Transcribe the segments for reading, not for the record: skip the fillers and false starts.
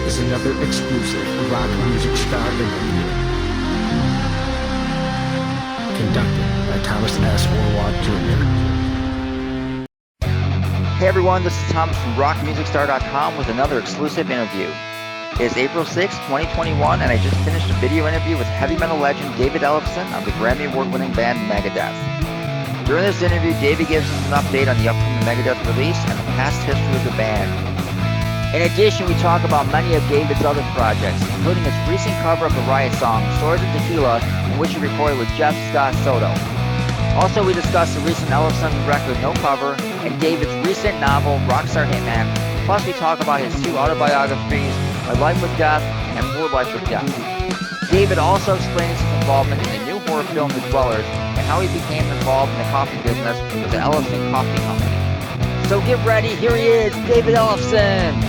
is another exclusive rock music star interview, conducted by Thomas S. Warwad Jr. Hey everyone, this is Thomas from RockMusicStar.com with another exclusive interview. It is April 6, 2021, and I just finished a video interview with heavy metal legend David Ellefson of the Grammy Award winning band Megadeth. During this interview, David gives us an update on the upcoming Megadeth release and the past history of the band. In addition, we talk about many of David's other projects, including his recent cover of the Riot song, Swords and Tequila, in which he recorded with Jeff Scott Soto. Also, we discuss the recent Ellefson record, No Cover, and David's recent novel, Rockstar Hitman. Plus, we talk about his two autobiographies, My Life With Deth and For Life With Deth. David also explains his involvement in the new horror film, The Dwellers, and how he became involved in the coffee business with the Ellefson Coffee Company. So get ready, here he is, David Ellefson!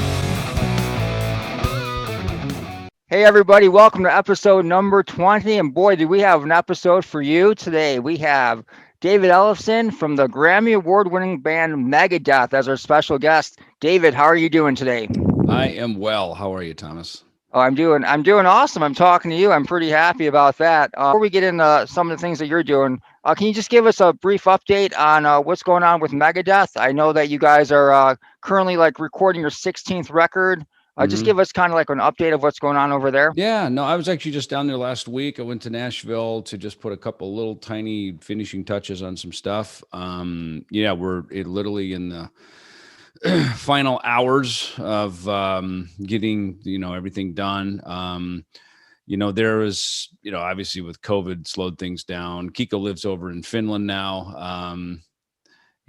Hey everybody, welcome to episode number 20, and boy, do we have an episode for you today. We have David Ellefson from the Grammy Award winning band Megadeth as our special guest. David, how are you doing today? I am well. How are you, Thomas? Oh, I'm doing awesome. I'm talking to you. I'm pretty happy about that. Before we get into some of the things that you're doing, can you just give us a brief update on what's going on with Megadeth? I know that you guys are currently recording your 16th record. Just give us kind of like an update of what's going on over there. Yeah, no, I was actually just down there last week. I went to Nashville to just put a couple little tiny finishing touches on some stuff. Yeah, we're literally in the final hours of getting, everything done. There was, obviously with COVID slowed things down. Kiko lives over in Finland now.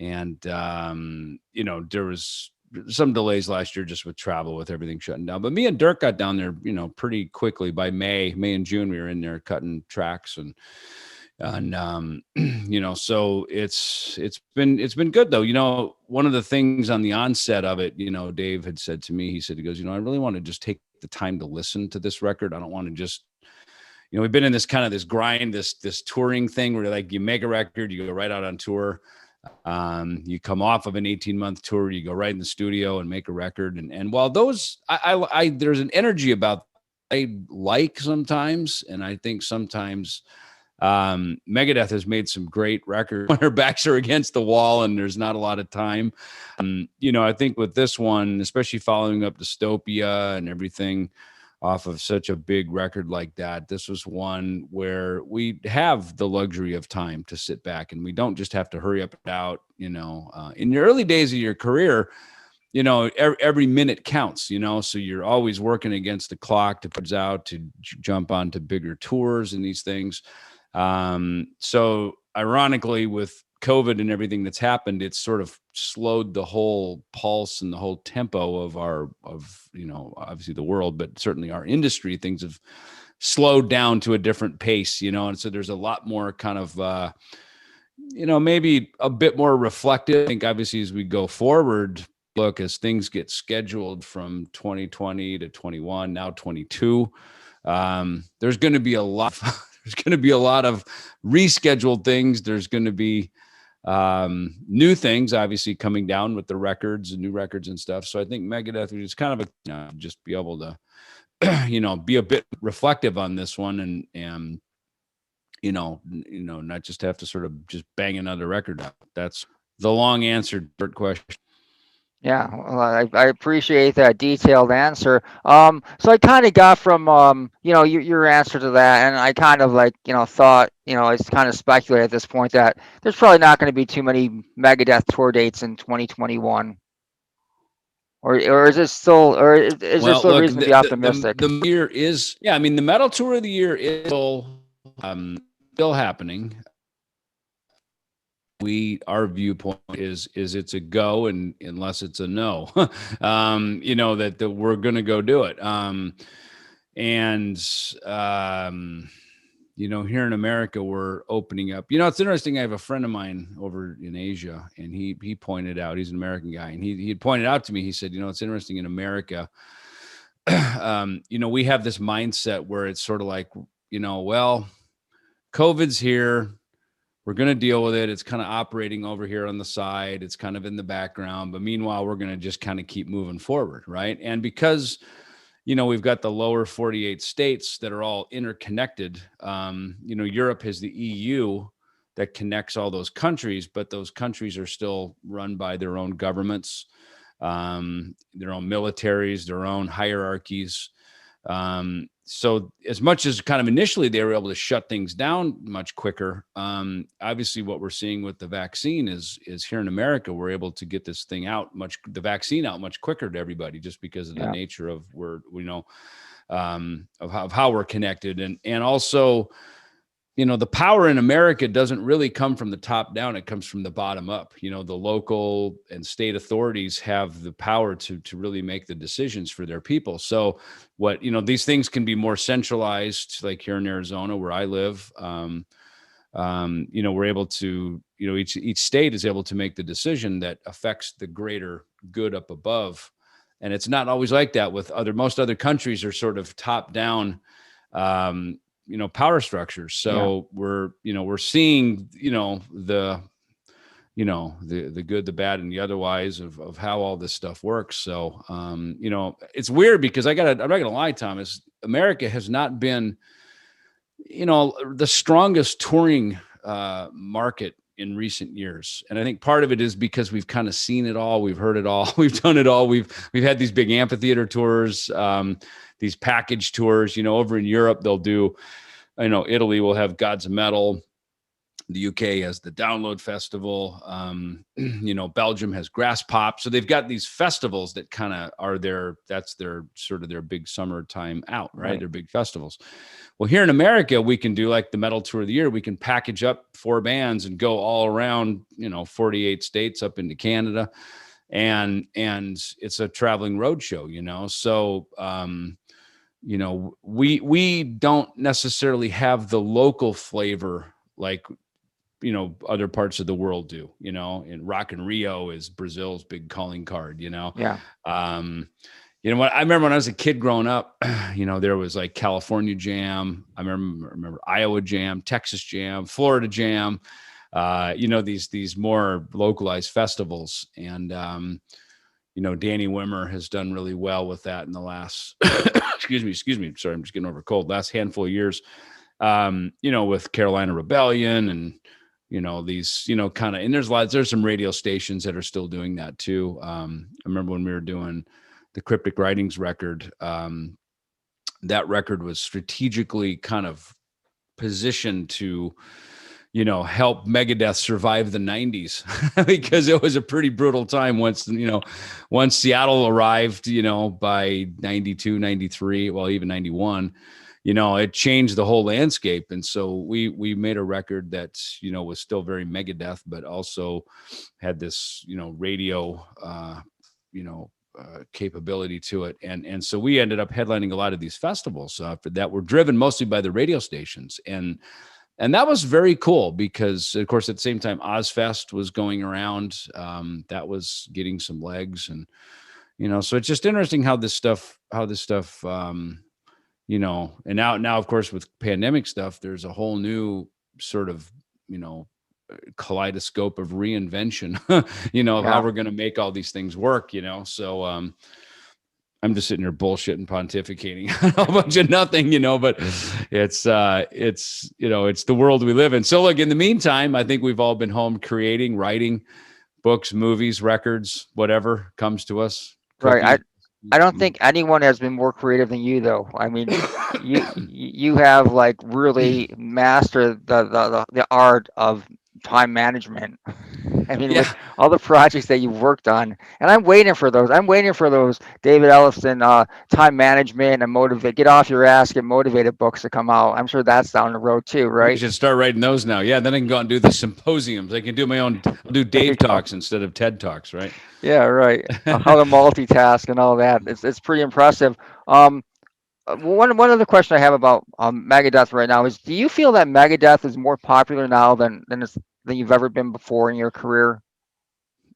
There was some delays last year just with travel, with everything shutting down. But me and Dirk got down there, pretty quickly. By May and June, we were in there cutting tracks and so it's been good though. One of the things on the onset of it, Dave had said to me, he goes, I really want to just take the time to listen to this record. I don't want to just, we've been in this kind of this grind, this touring thing where you make a record, you go right out on tour. You come off of an 18-month tour, you go right in the studio and make a record. And while those, I there's an energy about I like sometimes, and I think sometimes Megadeth has made some great records when their backs are against the wall and there's not a lot of time. I think with this one, especially following up Dystopia and everything off of such a big record like that, this was one where we have the luxury of time to sit back and we don't just have to hurry up and out. In the early days of your career, every minute counts, so you're always working against the clock to put out, to jump onto bigger tours and these things. So ironically, with COVID and everything that's happened, it's sort of slowed the whole pulse and the whole tempo of obviously the world, but certainly our industry. Things have slowed down to a different pace, and so there's a lot more kind of, maybe a bit more reflective. I think obviously as we go forward, look, as things get scheduled from 2020 to 21, now 22, there's going to be a lot of rescheduled things. There's going to be new things obviously coming down with the records and new records and stuff. So I think Megadeth is kind of just be able to, be a bit reflective on this one and not just have to sort of just bang another record out. That's the long answer to your question. Yeah, well, I appreciate that detailed answer. So I kind of got from your answer to that, and I kind of thought it's kind of speculated at this point that there's probably not going to be too many Megadeth tour dates in 2021, or is it still, or is there still a reason to be optimistic? The year is, the metal tour of the year is still happening. Our viewpoint is it's a go, and unless it's a no, that we're going to go do it. Here in America, we're opening up. It's interesting. I have a friend of mine over in Asia, and he pointed out, he's an American guy, and he had pointed out to me, he said, it's interesting in America, we have this mindset where it's sort of like, well, COVID's here. We're going to deal with it. It's kind of operating over here on the side. It's kind of in the background. But meanwhile, we're going to just kind of keep moving forward, right? And because we've got the lower 48 states that are all interconnected. Europe has the EU that connects all those countries, but those countries are still run by their own governments, their own militaries, their own hierarchies. So as much as kind of initially they were able to shut things down much quicker, obviously what we're seeing with the vaccine is here in America, we're able to get this thing out the vaccine out much quicker to everybody, just because of the nature of of how we're connected. And also, the power in America doesn't really come from the top down. It comes from the bottom up. The local and state authorities have the power to really make the decisions for their people. So these things can be more centralized, like here in Arizona, where I live. We're able to, each state is able to make the decision that affects the greater good up above. And it's not always like that with most other countries are sort of top down, power structures. So we're seeing, the good, the bad, and the otherwise of how all this stuff works. So, it's weird because I'm not going to lie, Thomas, America has not been, the strongest touring market in recent years. And I think part of it is because we've kind of seen it all. We've heard it all. We've done it all. We've had these big amphitheater tours, these package tours, over in Europe, they'll do, Italy will have Gods of Metal. The UK has the Download Festival. Belgium has Grass Pop. So they've got these festivals that kind of are that's their sort of their big summertime out, right? They're big festivals. Well, here in America, we can do like the Metal Tour of the Year. We can package up 4 bands and go all around, 48 states up into Canada. And it's a traveling road show, So, we don't necessarily have the local flavor like, other parts of the world do, and Rock in Rio is Brazil's big calling card, Yeah. What I remember when I was a kid growing up, there was like California Jam. I remember Iowa Jam, Texas Jam, Florida Jam, these more localized festivals. And, Danny Wimmer has done really well with that in the last, excuse me. Sorry, I'm just getting over a cold. Last handful of years, with Carolina Rebellion and, these, kind of, and there's some radio stations that are still doing that too. I remember when we were doing the Cryptic Writings record, that record was strategically kind of positioned to, help Megadeth survive the 90s because it was a pretty brutal time once Seattle arrived, by 92, 93, well, even 91. It changed the whole landscape. And so we made a record that, was still very Megadeth, but also had this, radio, capability to it. And so we ended up headlining a lot of these festivals that were driven mostly by the radio stations. And that was very cool because, of course, at the same time, Ozfest was going around. That was getting some legs. And, so it's just interesting how this stuff, and now, of course, with pandemic stuff, there's a whole new sort of, kaleidoscope of reinvention, of how we're going to make all these things work, So I'm just sitting here bullshitting, pontificating a bunch of nothing, but it's the world we live in. So look, in the meantime, I think we've all been home creating, writing books, movies, records, whatever comes to us. Right. I don't think anyone has been more creative than you, though. I mean, you have like really mastered the art of time management. I mean, with all the projects that you've worked on, and I'm waiting for those. I'm waiting for those David Ellefson time management and get off your ass, get motivated books to come out. I'm sure that's down the road too, right? You should start writing those now. Yeah, then I can go out and do the symposiums. I can do my own. I'll do Dave Talks instead of TED Talks, right? Yeah, right. How to multitask and all that. It's pretty impressive. One other question I have about Megadeth right now is: do you feel that Megadeth is more popular now than you've ever been before in your career?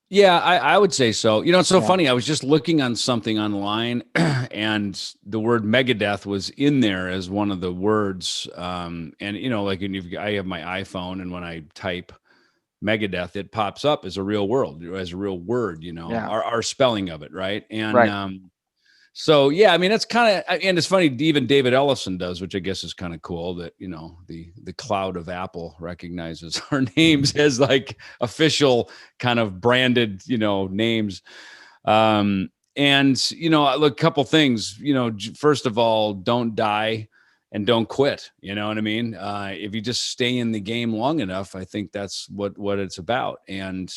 Yeah, I would say so. It's so funny. I was just looking on something online, and the word Megadeath was in there as one of the words. And like I have my iPhone, and when I type Megadeath, it pops up as a real word. Our spelling of it, right? And So yeah, I mean that's kind of, and it's funny. Even David Ellefson does, which I guess is kind of cool. That the cloud of Apple recognizes our names as like official kind of branded names. And look, a couple things. First of all, don't die and don't quit. You know what I mean? If you just stay in the game long enough, I think that's what it's about. And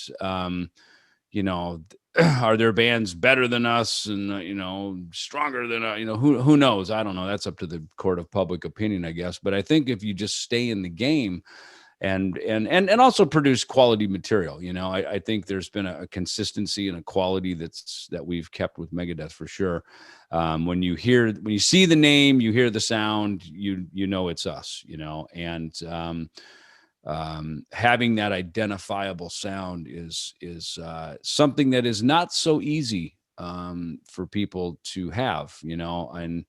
you know, are there bands better than us and stronger than who knows? I don't know. That's up to the court of public opinion, I guess. But I think if you just stay in the game and also produce quality material, I think there's been a consistency and a quality that we've kept with Megadeth for sure. When you see the name, you hear the sound, you know it's us, and having that identifiable sound is something that is not so easy for people to have, and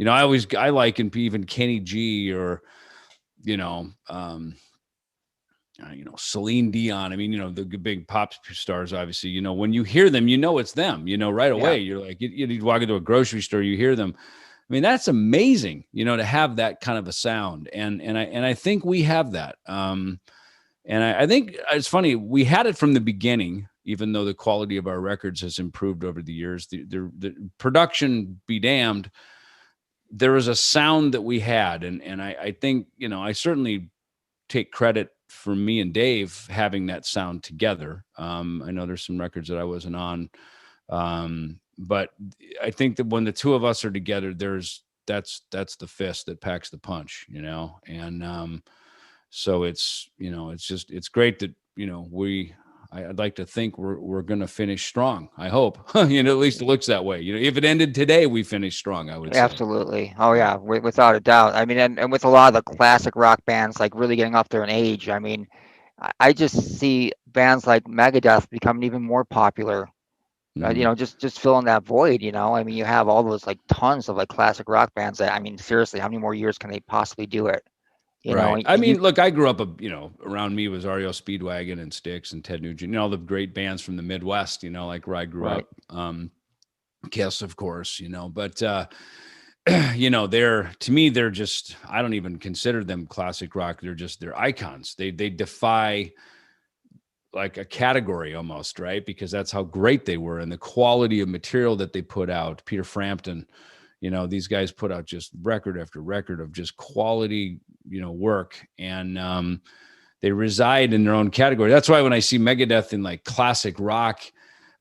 I liken even Kenny G or Celine Dion. I mean, the big pop stars, obviously, when you hear them, it's them, right away. Yeah. You're like, you walk into a grocery store, you hear them. I mean, that's amazing, to have that kind of a sound. And I think we have that. And I think it's funny, we had it from the beginning, even though the quality of our records has improved over the years. The production be damned. There was a sound that we had. And I think, I certainly take credit for me and Dave having that sound together. I know there's some records that I wasn't on. But I think that when the two of us are together, that's the fist that packs the punch, and so it's great that, I'd like to think we're going to finish strong. I hope, at least it looks that way. If it ended today, we finished strong, I would say. Absolutely. Oh yeah, without a doubt. I mean, and with a lot of the classic rock bands like really getting up there in age, I mean, I just see bands like Megadeth becoming even more popular. Mhm. Just filling that void. I mean, you have all those like tons of like classic rock bands that, I mean, seriously, how many more years can they possibly do it? Right. I And you mean, look, I grew up, around me was REO Speedwagon and Styx and Ted Nugent, all the great bands from the Midwest, like where I grew right. up. Kiss, of course, but to me, they're just, I don't even consider them classic rock. They're icons. They defy like a category almost, right? Because that's how great they were and the quality of material that they put out. Peter Frampton, these guys put out just record after record of just quality, work. And they reside in their own category. That's why when I see Megadeth in like classic rock,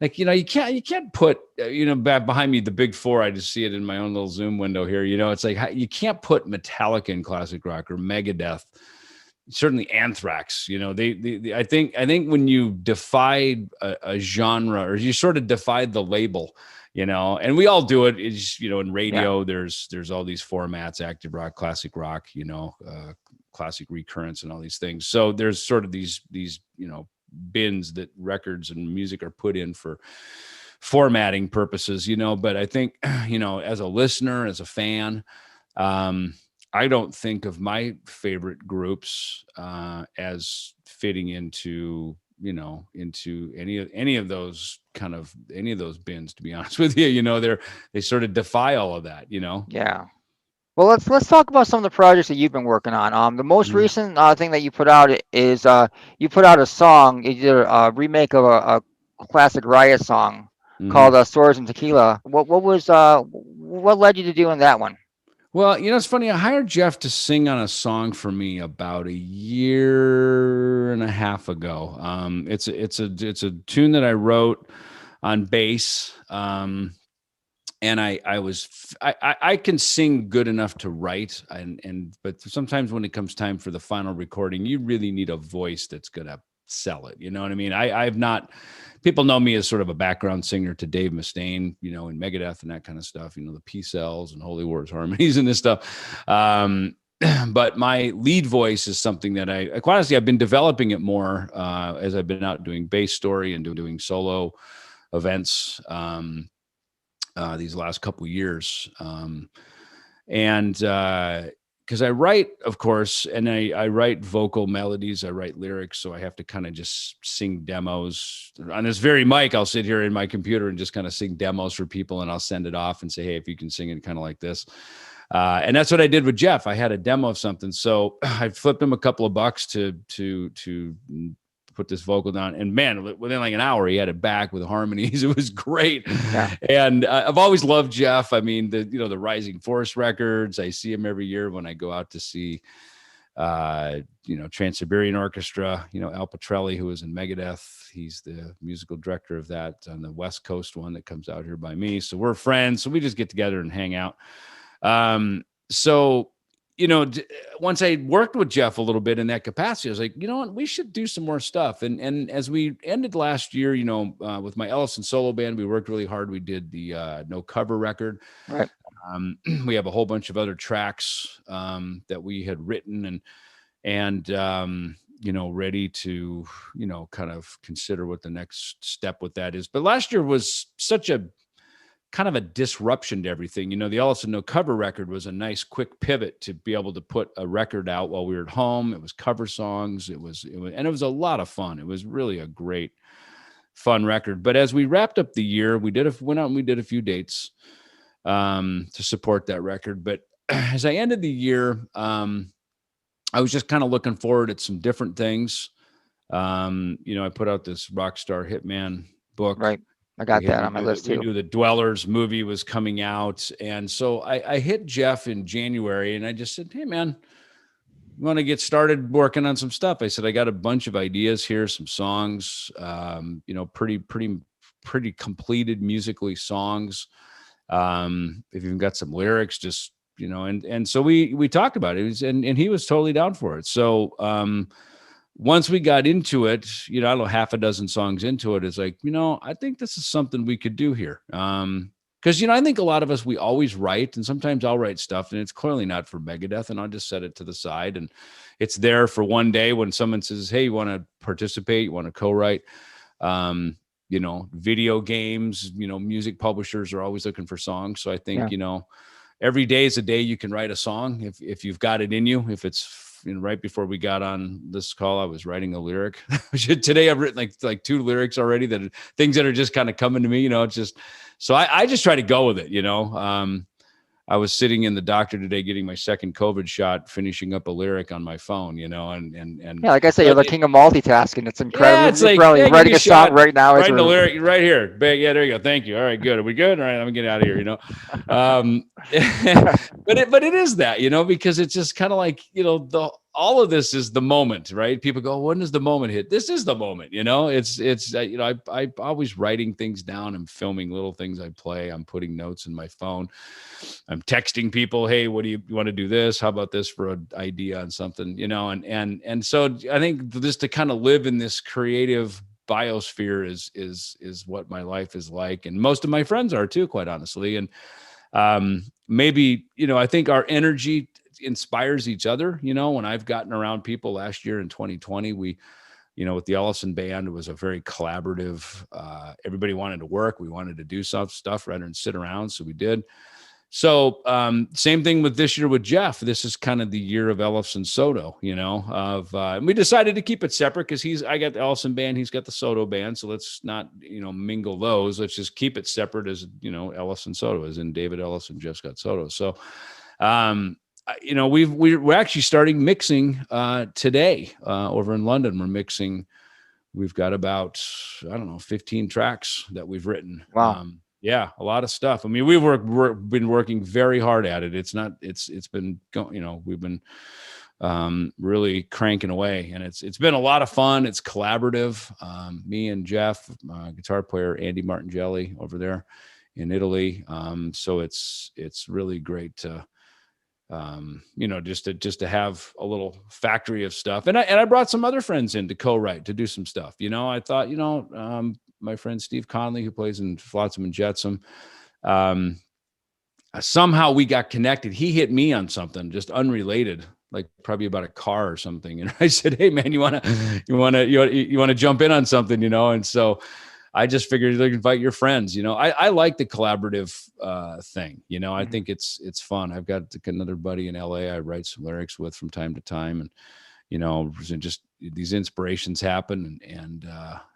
like, you can't put, back behind me, the big four, I just see it in my own little Zoom window here. It's like, you can't put Metallica in classic rock or Megadeth, certainly Anthrax. I think when you defy a genre, or you sort of defied the label, and we all do it. It's, in Yeah. radio, there's all these formats: active rock, classic rock, classic recurrence, and all these things. So there's sort of these bins that records and music are put in for formatting purposes, but I think, as a listener, as a fan, I don't think of my favorite groups as fitting into any of those bins, to be honest with you. They sort of defy all of that. Yeah. Well, let's talk about some of the projects that you've been working on. The most Mhm. recent thing that you put out is you put out a song. You did a remake of a classic Riot song called Mhm. "Swords and Tequila." What led you to doing that one? Well, it's funny. I hired Jeff to sing on a song for me about a year and a half ago. It's a tune that I wrote on bass. And I can sing good enough to write, but sometimes when it comes time for the final recording, you really need a voice that's gonna sell it. You know what I mean? I've not. People know me as sort of a background singer to Dave Mustaine, in Megadeth and that kind of stuff. The P cells and Holy Wars harmonies and this stuff. But my lead voice is something that I quite honestly, I've been developing it more as I've been out doing bass story and doing solo events. These last couple years, and because I write, of course, and I write vocal melodies, I write lyrics, so I have to kind of just sing demos on this very mic. I'll sit here in my computer and just kind of sing demos for people, and I'll send it off and say, hey, if you can sing it kind of like this. And that's what I did with Jeff. I had a demo of something, so I flipped him a couple of bucks to put this vocal down, and man, within like an hour he had it back with harmonies. It was great. Yeah. And I've always loved Jeff. I mean, the Rising Force records, I see him every year when I go out to see Trans-Siberian Orchestra, Al Petrelli, who was in Megadeth. He's the musical director of that on the West Coast one that comes out here by me. So we're friends, so we just get together and hang out. So once I worked with Jeff a little bit in that capacity, I was like, you know what, we should do some more stuff. And as we ended last year, with my Ellefson solo band, we worked really hard. We did the No Cover record. Right. We have a whole bunch of other tracks that we had written and ready to, kind of consider what the next step with that is. But last year was such a kind of a disruption to everything. The Ellefson No Cover record was a nice quick pivot to be able to put a record out while we were at home. It was cover songs. It was a lot of fun. It was really a great, fun record. But as we wrapped up the year, went out and we did a few dates to support that record. But as I ended the year, I was just kind of looking forward at some different things. I put out this Rockstar Hitman book. Right. I got that on my list too. We knew the Dwellers movie was coming out. And so I hit Jeff in January and I just said, hey man, you want to get started working on some stuff? I said, I got a bunch of ideas here, some songs, pretty completed musically songs. If you've got some lyrics, just, and so we talked about it, and he was totally down for it. So, once we got into it, I don't know, half a dozen songs into it, it's like, I think this is something we could do here. Because, I think a lot of us, we always write, and sometimes I'll write stuff and it's clearly not for Megadeth, and I'll just set it to the side, and it's there for one day when someone says, hey, you want to participate, you want to co-write, video games, music publishers are always looking for songs. So I think, every day is a day you can write a song if you've got it in you. If it's right before we got on this call, I was writing a lyric. Today I've written like 2 lyrics already, that are things that are just kind of coming to me, it's just, so I just try to go with it. I was sitting in the doctor today getting my second COVID shot, finishing up a lyric on my phone, and yeah, like I said, you're the king of multitasking. It's incredible. Yeah, it's like, probably writing a song right now. Writing a lyric right here. Yeah, there you go. Thank you. All right, good. Are we good? All right, I'm getting out of here, but it is that, because it's just kind of like, all of this is the moment, right? People go, when does the moment hit? This is the moment, I always writing things down. I'm filming little things I play. I'm putting notes in my phone. I'm texting people, hey, what do you want to do this? How about this for an idea on something, and so I think just to kind of live in this creative biosphere is what my life is like. And most of my friends are too, quite honestly. And maybe, I think our energy inspires each other. When I've gotten around people last year in 2020, we, with the Ellefson band, it was a very collaborative, everybody wanted to work. We wanted to do some stuff rather than sit around. So we did. So same thing with this year with Jeff. This is kind of the year of Ellefson Soto, and we decided to keep it separate because I got the Ellefson band, he's got the Soto band. So let's not, mingle those. Let's just keep it separate as, Ellefson Soto, as in David Ellefson, Jeff Scott Soto. So, we're actually starting mixing today over in London. We're mixing. We've got about, 15 tracks that we've written. Wow. Yeah, a lot of stuff. I mean, we've been working very hard at it. It's been going, we've been really cranking away, and it's been a lot of fun. It's collaborative. Me and Jeff, guitar player Andy Martingelli over there in Italy. So it's really great to, just to have a little factory of stuff. And I brought some other friends in to co-write, to do some stuff. I thought, my friend Steve Conley, who plays in Flotsam and Jetsam, somehow we got connected. He hit me on something just unrelated, like probably about a car or something. And I said, hey man, you want to jump in on something, And so I just figured you'd invite your friends. I like the collaborative thing. I think it's fun. I've got another buddy in LA I write some lyrics with from time to time, and just these inspirations happen, and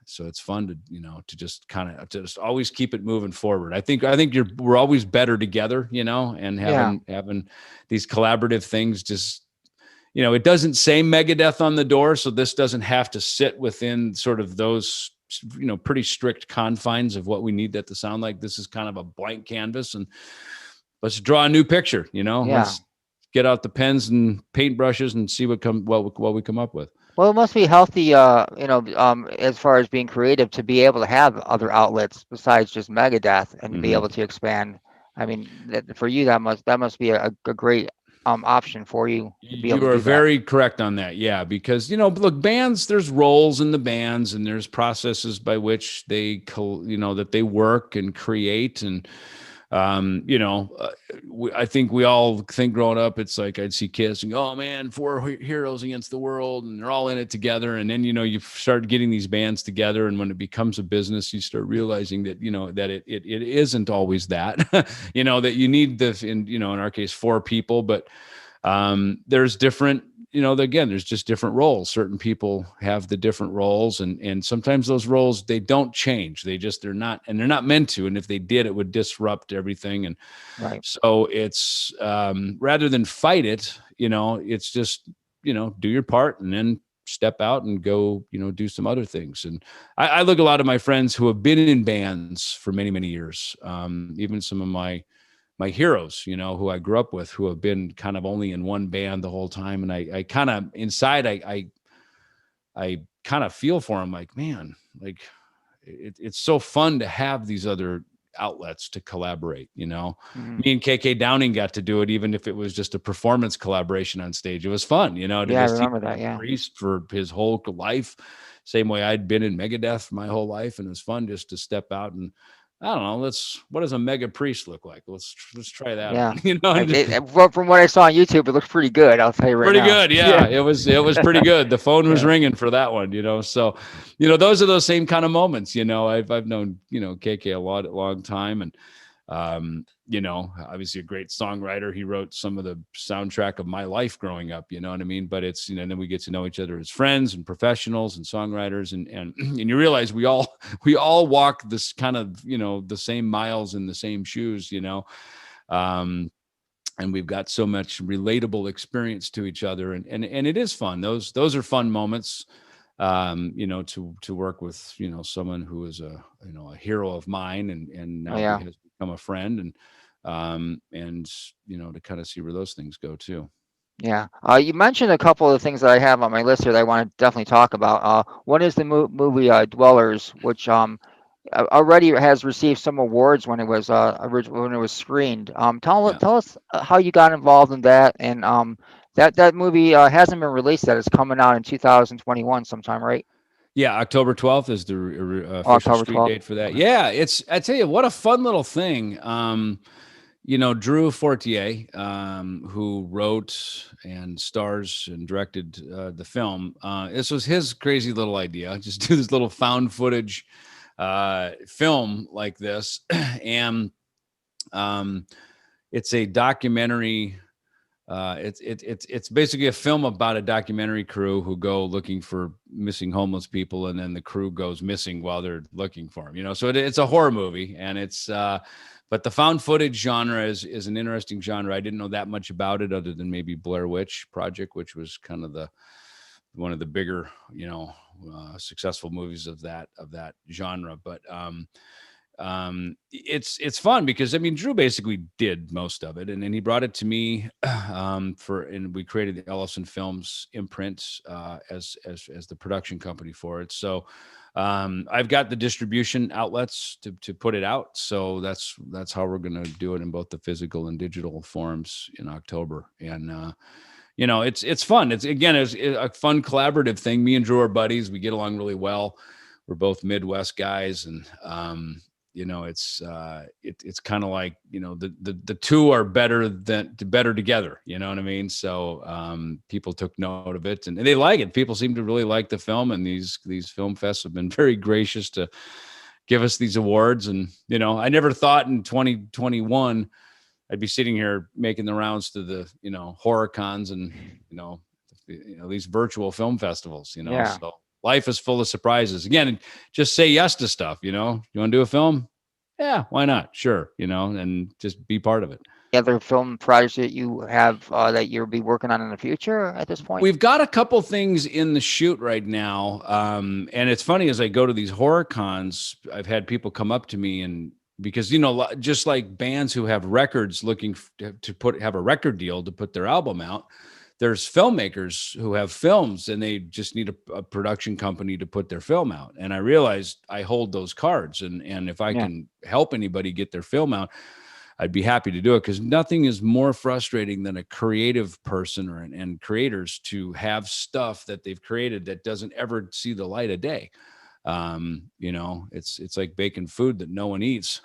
so it's fun to just kind of just always keep it moving forward. I think we're always better together, and having these collaborative things just. It doesn't say Megadeth on the door, so this doesn't have to sit within sort of those, pretty strict confines of what we need that to sound like. This is kind of a blank canvas, and let's draw a new picture. Let's get out the pens and paintbrushes and see what we come up with. Well, it must be healthy, as far as being creative, to be able to have other outlets besides just Megadeth and be able to expand. I mean, for you, that must be a great option for you to be able to do that. You are very correct on that. Yeah, because look, bands, there's roles in the bands, and there's processes by which they that they work and create, and I think we all think growing up, it's like I'd see kids and go, oh man, 4 heroes against the world, and they're all in it together. And then, you start getting these bands together, and when it becomes a business, you start realizing that, that it isn't always that, that you need this in our case, 4 people, but there's different, again, there's just different roles. Certain people have the different roles, and sometimes those roles, they don't change. They're not meant to. And if they did, it would disrupt everything. And so it's, rather than fight it, it's just, do your part and then step out and go, do some other things. And I look at a lot of my friends who have been in bands for many, many years. Even some of my heroes, who I grew up with, who have been kind of only in one band the whole time. And I kind of inside, I kind of feel for them, like, man, like it's so fun to have these other outlets to collaborate. Me and KK Downing got to do it, even if it was just a performance collaboration on stage. It was fun, to I remember that. Yeah. Priest for his whole life, same way I'd been in Megadeth my whole life. And it was fun just to step out and, I don't know. What does a mega priest look like? Let's try that. Well, from what I saw on YouTube, it looks pretty good. I'll tell you right now. Pretty good. Yeah. It was pretty good. The phone was ringing for that one, so, those are those same kind of moments, I've known, KK a long time, and, obviously a great songwriter. He wrote some of the soundtrack of my life growing up, you know what I mean? But it's, then we get to know each other as friends and professionals and songwriters, and you realize we all walk this kind of, the same miles in the same shoes, and we've got so much relatable experience to each other, and it is fun. Those are fun moments, to work with, someone who is a hero of mine, and now he has become a friend, and to kind of see where those things go too. Yeah. You mentioned a couple of things that I have on my list here that I want to definitely talk about. One is the movie Dwellers, which already has received some awards when it was screened. Tell us how you got involved in that, and that movie hasn't been released yet. It's coming out in 2021 sometime, right? Yeah, October 12th is the official screen date for that. Okay. Yeah, I tell you, what a fun little thing. Drew Fortier, who wrote and stars and directed the film, this was his crazy little idea. Just do this little found footage film like this. And it's a documentary. It's basically a film about a documentary crew who go looking for missing homeless people, and then the crew goes missing while they're looking for them. So it's a horror movie, and it's but the found footage genre is an interesting genre. I didn't know that much about it, other than maybe Blair Witch Project, which was kind of one of the bigger successful movies of that genre. But it's fun because, I mean, Drew basically did most of it, and then he brought it to me and we created the ELLEFSON Films imprint as the production company for it. So I've got the distribution outlets to put it out. So that's how we're going to do it in both the physical and digital forms in October. And it's fun. It's a fun collaborative thing. Me and Drew are buddies. We get along really well. We're both Midwest guys, and it's kind of like, the two are better together. You know what I mean? So people took note of it, and they like it. People seem to really like the film, and these film fests have been very gracious to give us these awards. And, you know, I never thought in 2021 I'd be sitting here making the rounds to the, you know, horror cons and, you know, these virtual film festivals, you know. Yeah. So life is full of surprises. Again, just say yes to stuff, you know. You want to do a film? Yeah, why not? Sure, you know, and just be part of it. Other film projects that you have that you'll be working on in the future at this point? We've got a couple things in the shoot right now. And it's funny, as I go to these horror cons, I've had people come up to me, and because, you know, just like bands who have records looking to have a record deal to put their album out, there's filmmakers who have films and they just need a production company to put their film out. And I realized I hold those cards, and if I can help anybody get their film out, I'd be happy to do it, because nothing is more frustrating than a creative person and creators to have stuff that they've created that doesn't ever see the light of day. You know, it's like baking food that no one eats,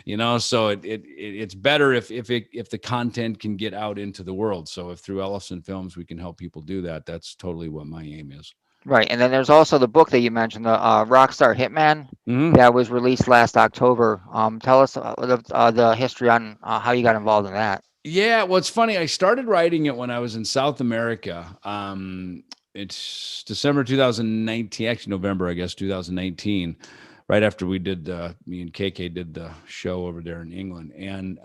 you know, so it's better if the content can get out into the world. So if through ELLEFSON Films we can help people do that, that's totally what my aim is. Right. And then there's also the book that you mentioned, the Rockstar Hitman, that was released last October. Tell us the history on how you got involved in that. Yeah, well, it's funny. I started writing it when I was in South America. It's December 2019, actually November, I guess, 2019, right after we did me and KK did the show over there in England. And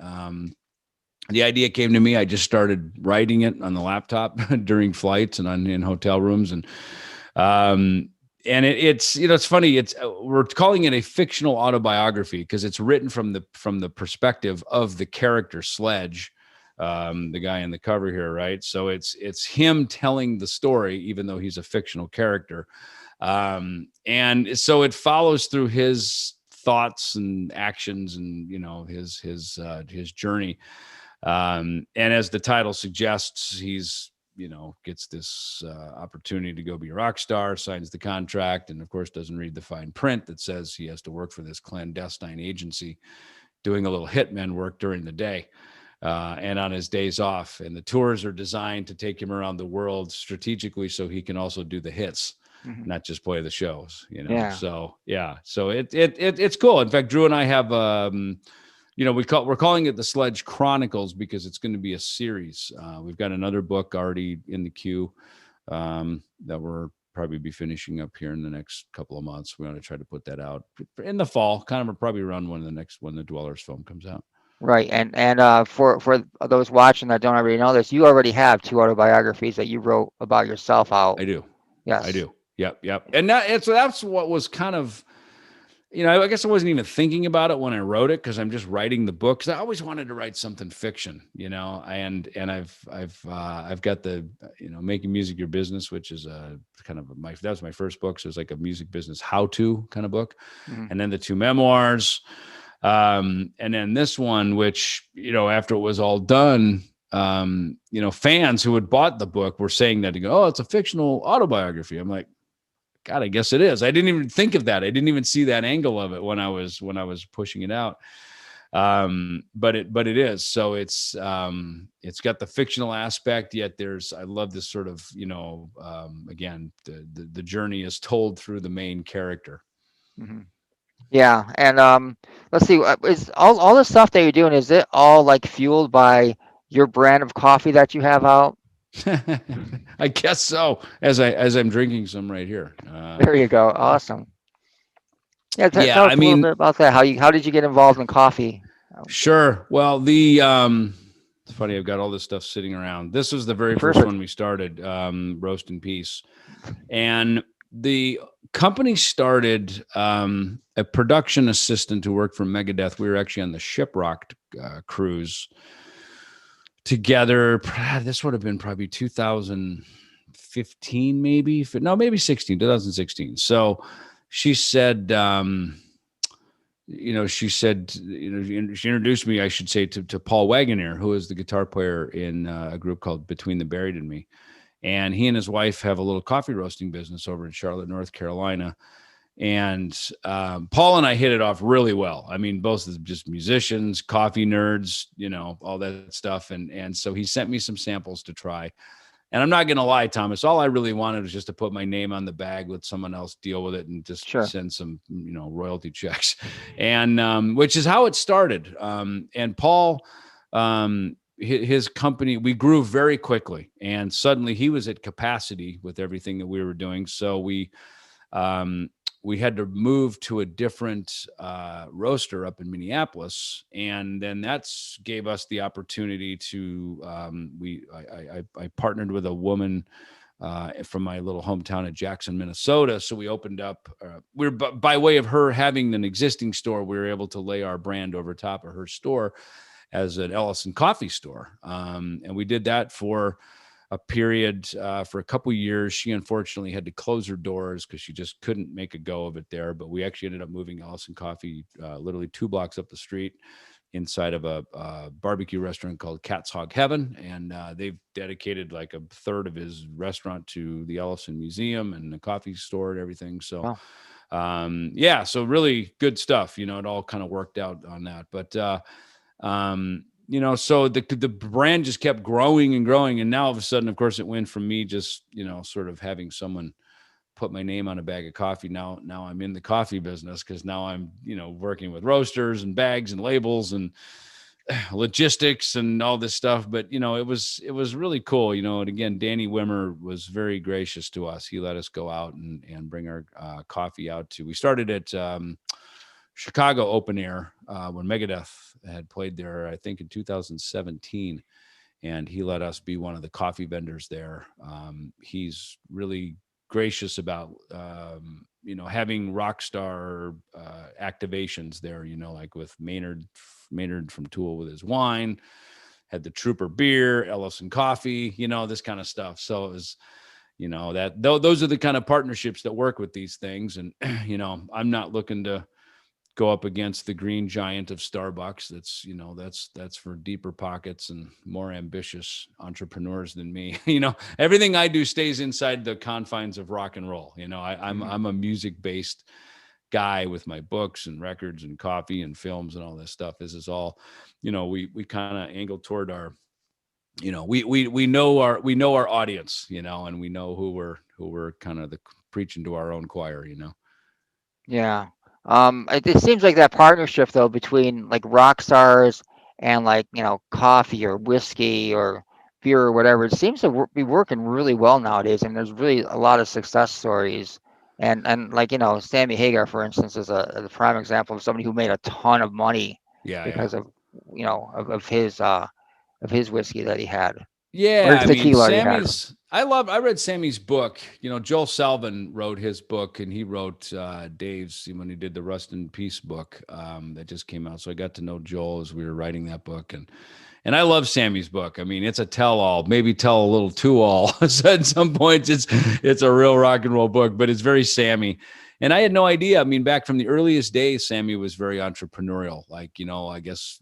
the idea came to me. I just started writing it on the laptop during flights and in hotel rooms. And it's, you know, it's funny. We're calling it a fictional autobiography because it's written from the perspective of the character Sledge, the guy in the cover here, right? So it's him telling the story, even though he's a fictional character. And so it follows through his thoughts and actions and, you know, his journey. And as the title suggests, he's, you know, gets this opportunity to go be a rock star, signs the contract, and of course doesn't read the fine print that says he has to work for this clandestine agency doing a little hitman work during the day and on his days off. And the tours are designed to take him around the world strategically so he can also do the hits, not just play the shows, you know. So it's cool. In fact, Drew and I have you know, we're calling it the Sledge Chronicles because it's going to be a series. We've got another book already in the queue that we're probably be finishing up here in the next couple of months. We want to try to put that out in the fall, kind of probably around when the Dwellers film comes out. Right. And for those watching that don't already know this, you already have 2 autobiographies that you wrote about yourself out. I do. Yes. I do. Yep. And that's what was kind of, you know, I guess I wasn't even thinking about it when I wrote it because I'm just writing the book. Because I always wanted to write something fiction, you know. And I've got the, you know, Making Music Your Business, which is that was my first book. So it's like a music business how-to kind of book, and then the 2 memoirs, and then this one, which, you know, after it was all done, you know, fans who had bought the book were saying that, to go, oh, it's a fictional autobiography. I'm like, God, I guess it is. I didn't even think of that. I didn't even see that angle of it when I was pushing it out. But it is. So it's got the fictional aspect, yet I love this sort of, you know, again, the journey is told through the main character. Yeah. And let's see, is all the stuff that you're doing, is it all like fueled by your brand of coffee that you have out? I guess so. As I'm drinking some right here. There you go. Awesome. Yeah. Tell us a little bit about that. How did you get involved in coffee? Sure. Well, it's funny. I've got all this stuff sitting around. This was the very first one we started, Roast in Peace, and the company started a production assistant who worked for Megadeth. We were actually on the Shiprocked cruise together. This would have been probably 2015, maybe 2016. So she said, she introduced me, I should say, to Paul Wagoner, who is the guitar player in a group called Between the Buried and Me. And he and his wife have a little coffee roasting business over in Charlotte, North Carolina. And Paul and I hit it off really well. I mean, both just musicians, coffee nerds, you know, all that stuff. And so he sent me some samples to try. And I'm not going to lie, Thomas, all I really wanted was just to put my name on the bag, let someone else deal with it, and just Sure. send some, royalty checks. And which is how it started. And Paul, his company, we grew very quickly, and suddenly he was at capacity with everything that we were doing. So we had to move to a different roaster up in Minneapolis, and then that's gave us the opportunity to I partnered with a woman from my little hometown of Jackson, Minnesota. So we opened up. By way of her having an existing store, we were able to lay our brand over top of her store as an Ellefson coffee store, and we did that for a period for a couple of years. She unfortunately had to close her doors because she just couldn't make a go of it there. But we actually ended up moving Ellefson Coffee literally 2 blocks up the street inside of a barbecue restaurant called Cat's Hog Heaven. And they've dedicated like a third of his restaurant to the Ellefson Museum and the coffee store and everything. So, yeah, so really good stuff. It all kind of worked out on that. But, so the brand just kept growing and growing. And now all of a sudden, of course, it went from me just, sort of having someone put my name on a bag of coffee. Now I'm in the coffee business because now I'm, working with roasters and bags and labels and logistics and all this stuff. But, it was really cool, and again, Danny Wimmer was very gracious to us. He let us go out and bring our coffee out we started at, Chicago open air when Megadeth had played there, I think in 2017, and he let us be one of the coffee vendors there. He's really gracious about having Rockstar activations there. Like with Maynard from Tool with his wine, had the Trooper beer, Ellefson coffee, this kind of stuff. So it was. Those are the kind of partnerships that work with these things, and I'm not looking to go up against the green giant of Starbucks. That's for deeper pockets and more ambitious entrepreneurs than me. Everything I do stays inside the confines of rock and roll. I'm a music based guy with my books and records and coffee and films and all this stuff. This is all, we kind of angle toward our, we know our audience, and we know who we're kind of preaching to our own choir. Yeah. It seems like that partnership though between like rock stars and like coffee or whiskey or beer or whatever, it seems to be working really well nowadays. And there's really a lot of success stories. And like Sammy Hagar, for instance, is a prime example of somebody who made a ton of money Yeah. because of of his whiskey that he had, or Yeah, his I mean, tequila he had. I read Sammy's book. Joel Salvin wrote his book, and he wrote Dave's when he did the Rust in Peace book that just came out. So I got to know Joel as we were writing that book, and I love Sammy's book. I mean, it's a tell-all, maybe tell a little too-all. So at some points, it's a real rock and roll book, but it's very Sammy. And I had no idea. I mean, back from the earliest days, Sammy was very entrepreneurial. Like, I guess,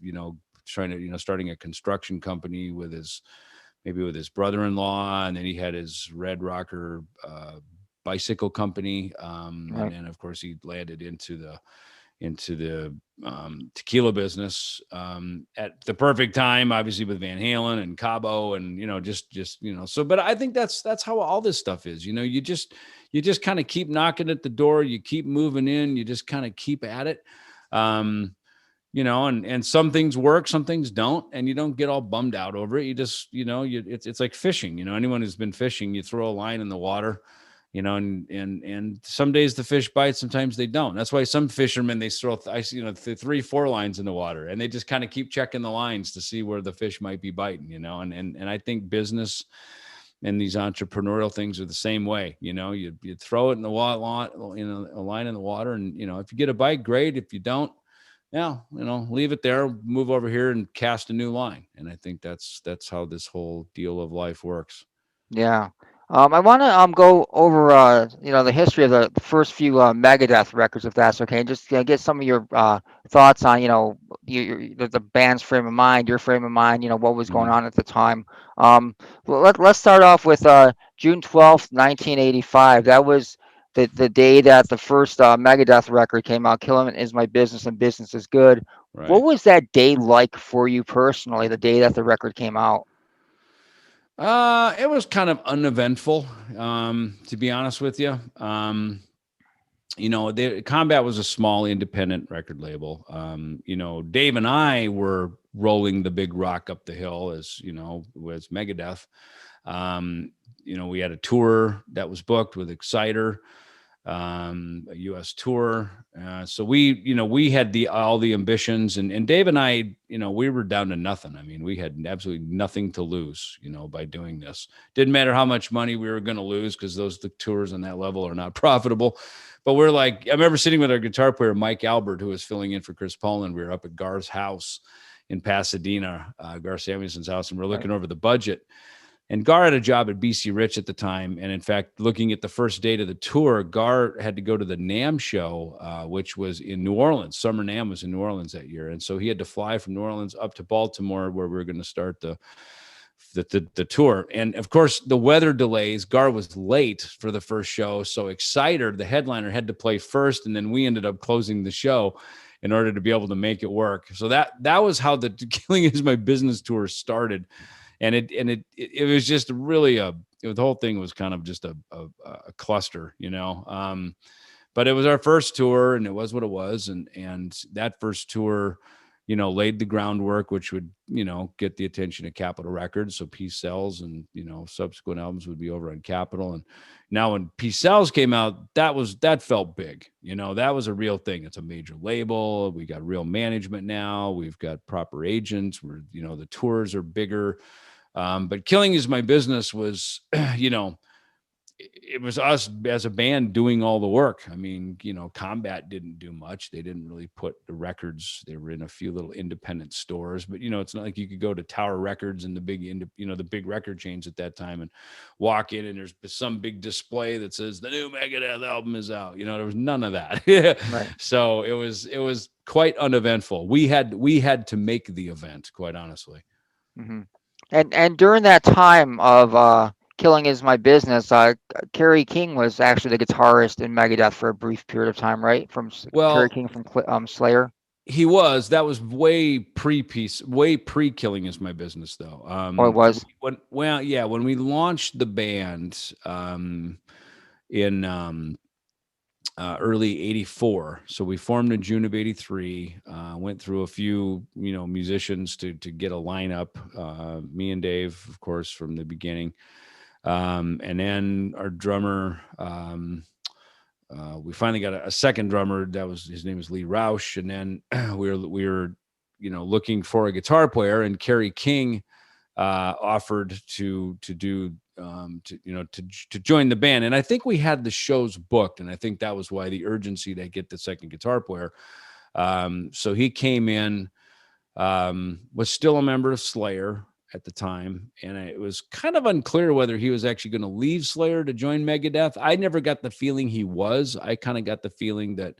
trying to, starting a construction company with his brother-in-law, and then he had his Red Rocker bicycle company, Right. and then of course he landed into the tequila business at the perfect time, obviously with Van Halen and Cabo, and just so. But I think that's how all this stuff is. You just kind of keep knocking at the door, you keep moving in, you just kind of keep at it. And some things work, some things don't, and you don't get all bummed out over it. You just, it's like fishing. Anyone who's been fishing, you throw a line in the water, and some days the fish bite, sometimes they don't. That's why some fishermen, they throw, 3-4 lines in the water, and they just kind of keep checking the lines to see where the fish might be biting, and I think business and these entrepreneurial things are the same way. You throw it in the water, a line in the water, and, if you get a bite, great. If you don't, yeah, leave it there, move over here and cast a new line. And I think that's how this whole deal of life works. Yeah. I want to go over the history of the first few Megadeth records, if that's okay, and just get some of your thoughts on the band's frame of mind, your frame of mind, what was going Mhm. on at the time. Let's start off with June 12th, 1985. That was the day that the first Megadeth record came out. Killing is my business and business is good. What Right. was that day like for you personally? The day that the record came out. It was kind of uneventful, to be honest with you. The Combat was a small independent record label. Dave and I were rolling the big rock up the hill as Megadeth. We had a tour that was booked with Exciter, a U.S. tour. So we had all the ambitions, and Dave and I, we were down to nothing. I mean, we had absolutely nothing to lose, by doing this. Didn't matter how much money we were going to lose, because the tours on that level are not profitable. But we're like, I remember sitting with our guitar player, Mike Albert, who was filling in for Chris Poland. We were up at Gar's house in Pasadena, Gar Samuelson's house, and we're looking over the budget. And Gar had a job at BC Rich at the time. And in fact, looking at the first date of the tour, Gar had to go to the NAMM show, which was in New Orleans. Summer NAMM was in New Orleans that year. And so he had to fly from New Orleans up to Baltimore, where we were going to start the tour. And of course, the weather delays, Gar was late for the first show. So Exciter, the headliner, had to play first. And then we ended up closing the show in order to be able to make it work. So that was how the Killing Is My Business tour started. And it was just really the whole thing was kind of just a cluster, but it was our first tour, and it was what it was. And that first tour, laid the groundwork, which would, get the attention of Capitol Records. So Peace Sells and, subsequent albums would be over on Capitol. And now when Peace Sells came out, that felt big. That was a real thing. It's a major label. We got real management now. We've got proper agents. The tours are bigger. But Killing Is My Business was, it was us as a band doing all the work. I mean, Combat didn't do much. They didn't really put the records. They were in a few little independent stores, but it's not like you could go to Tower Records and the big record chains at that time and walk in and there's some big display that says the new Megadeth album is out. There was none of that. Right. So it was quite uneventful. We had to make the event, quite honestly. Mm-hmm. And during that time of Killing Is My Business, Kerry King was actually the guitarist in Megadeth for a brief period of time, right? Kerry King from Slayer. He was. That was way pre Killing Is My Business, though. It was. When we launched the band in early '84, so we formed in June of '83. Went through a few musicians to get a lineup. Me and Dave, of course, from the beginning. And then our drummer, we finally got a second drummer. His name is Lee Rausch. And then we were looking for a guitar player, and Kerry King offered to join the band. And I think we had the shows booked, and I think that was why the urgency to get the second guitar player. So he came in, was still a member of Slayer at the time, and it was kind of unclear whether he was actually going to leave Slayer to join Megadeth. I never got the feeling he was. I kind of got the feeling that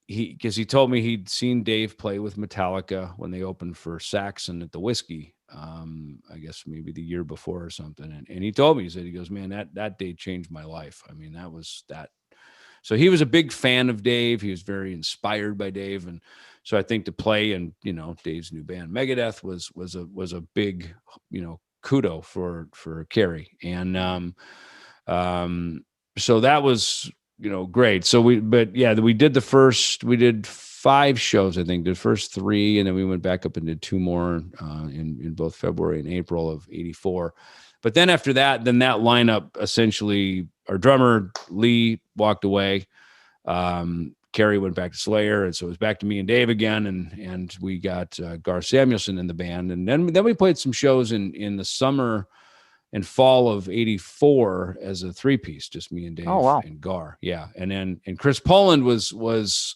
because he told me he'd seen Dave play with Metallica when they opened for Saxon at the Whiskey, I guess maybe the year before or something. And he told me, he goes, man, that day changed my life. I mean, that was that. So he was a big fan of Dave. He was very inspired by Dave. And so I think to play in, Dave's new band, Megadeth, was a big, kudo for Kerry. And so that was, great. So we did 5 shows, I think, the first 3, and then we went back up and did 2 more in both February and April of '84. But then after that, that lineup, essentially, our drummer Lee walked away. Kerry went back to Slayer, and so it was back to me and Dave again, and we got Gar Samuelson in the band, and then we played some shows in the summer and fall of '84 as a 3-piece, just me and Dave and Gar, and Chris Poland was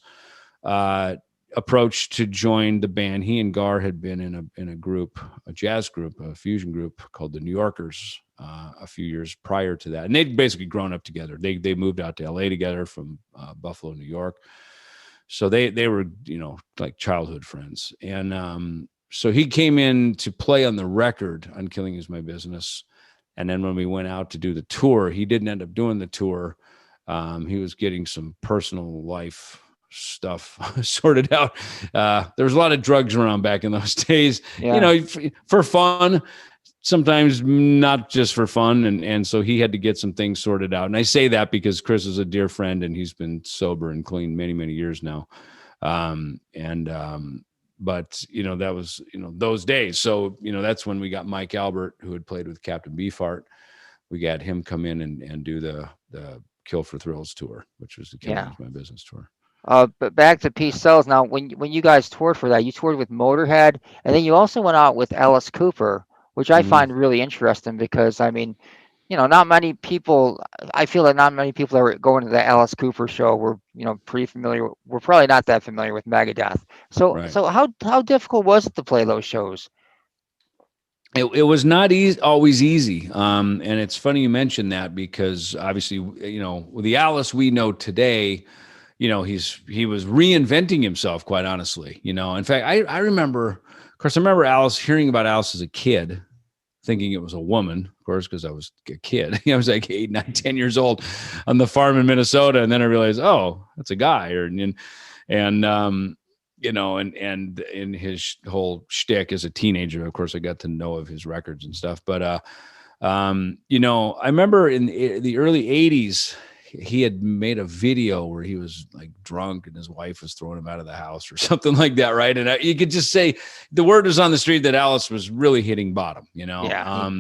approached to join the band. He and Gar had been in a group, a jazz group, a fusion group called the New Yorkers a few years prior to that, and they'd basically grown up together. They moved out to LA together from Buffalo, New York, so they were like childhood friends. And so he came in to play on the record on Killing Is My Business, and then when we went out to do the tour, he didn't end up doing the tour. He was getting some personal life stuff sorted out. There was a lot of drugs around back in those days, for fun. sometimes not just for fun. And so he had to get some things sorted out. And I say that because Chris is a dear friend and he's been sober and clean many, many years now. But that was, those days. So, that's when we got Mike Albert, who had played with Captain Beefheart. We got him come in and do the Kill for Thrills tour, which was the Killing Is My Business tour. But back to Peace Sells. Now, when you guys toured for that, you toured with Motorhead, and then you also went out with Alice Cooper, which I find really interesting because, I mean, not many people. I feel like not many people that were going to the Alice Cooper show were, pretty familiar. We're probably not that familiar with Megadeth. So, Right. so how difficult was it to play those shows? It was not always easy. And it's funny you mentioned that because obviously, with the Alice we know today, he was reinventing himself, quite honestly. In fact, I remember, of course, Alice, hearing about Alice as a kid, thinking it was a woman, of course, because I was a kid. I was like 8, 9, 10 years old on the farm in Minnesota. And then I realized, oh, that's a guy. And in his whole shtick as a teenager, of course, I got to know of his records and stuff. But, I remember in the early 80s, he had made a video where he was like drunk and his wife was throwing him out of the house or something like that. Right. And you could just say the word was on the street that Alice was really hitting bottom, Yeah.